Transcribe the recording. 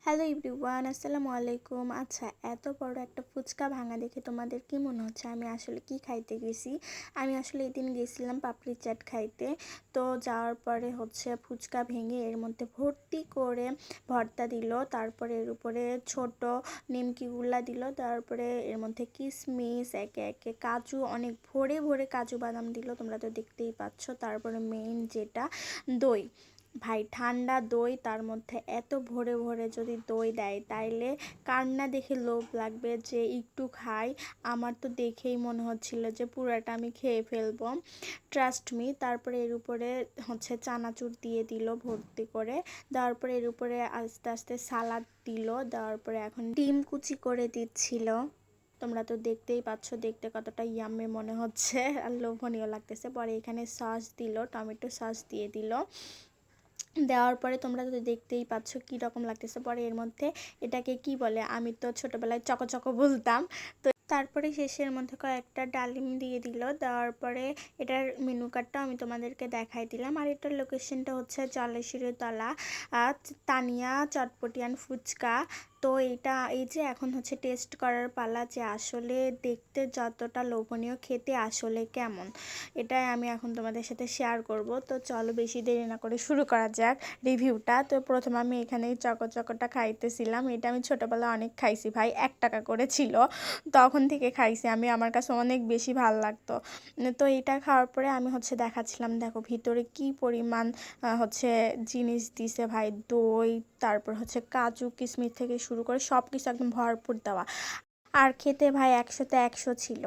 Hello everyone, আসসালামু আলাইকুম। আচ্ছা, এত বড় একটা ফুচকা ভাঙা দেখে তোমাদের কি মনে হচ্ছে আমি আসলে কি খাইতে গেছি? আমি আসলে এদিন গেছিলাম পাপড়ি চাট খাইতে। তো যাওয়ার পরে হচ্ছে ফুচকা ভেঙে এর মধ্যে ভর্তি করে ভর্তা দিল, তারপরে এর উপরে ছোট নিমকিগুলা দিল, তারপরে এর মধ্যে কিশমিশ, একে একে কাজু, অনেক ভরে ভরে কাজু বাদাম দিল, তোমরা তো দেখতেই পাচ্ছ। তারপরে মেইন যেটা, দই। ভাই, ঠান্ডা দই, তার মধ্যে এত ভরে ভরে যদি দই দেয় তাইলে কার না দেখে লোভ লাগবে যে একটু খাই। আমার তো দেখেই মনে হচ্ছিল যে পুরাটা আমি খেয়ে ফেলবো, ট্রাস্ট মি। তারপরে এর উপরে হচ্ছে চানাচুর দিয়ে দিল ভর্তি করে, দেওয়ার পরে এর উপরে আস্তে আস্তে সালাদ দিল, দেওয়ার পরে এখন ডিম কুচি করে দিচ্ছিল। তোমরা তো দেখতেই পাচ্ছ দেখতে কতটা ইয়াম্মে মনে হচ্ছে আর লোভনীয় লাগতেছে। পরে এখানে সস দিল, টমেটো সস দিয়ে দিল, দেওয়ার পরে তোমরা তো দেখতেই পাচ্ছ কীরকম লাগতেছে। পরে এর মধ্যে এটাকে কি বলে, আমি তো ছোটোবেলায় চকো বলতাম। তো তারপরে শেষের মধ্যে কয়েকটা ডালিম দিয়ে দিল, দেওয়ার পরে এটার মেনু কার্ডটা আমি তোমাদেরকে দেখাই দিলাম। আর এটার লোকেশনটা হচ্ছে জলেশ্বরী তলা, তানিয়া চটপটিয়ান ফুচকা। তো এই যে এখন হচ্ছে টেস্ট করার পালা, যে আসলে দেখতে যতটা লোভনীয়, খেতে আসলে কেমন, এটাই আমি এখন তোমাদের সাথে শেয়ার করব। তো চলো বেশি দেরি না করে শুরু করা যাক রিভিউটা। তো প্রথমে আমি এখানে চকোটা খাইতেছিলাম। এটা আমি ছোটোবেলায় অনেক খাইছি ভাই, 1 টাকা করে ছিল, তখন থেকে খাইছি আমি, আমার কাছে অনেক বেশি ভালো লাগতো। তো এটা খাওয়ার পরে আমি হচ্ছে দেখাচ্ছিলাম, দেখো ভিতরে কি পরিমাণ হচ্ছে জিনিস দিছে ভাই, দই, তারপর হচ্ছে কাজু কিশমিশ থেকে শুরু করে সব কিছু একদম ভরপুর দেওয়া। আর খেতে ভাই 100-তে 100 ছিল।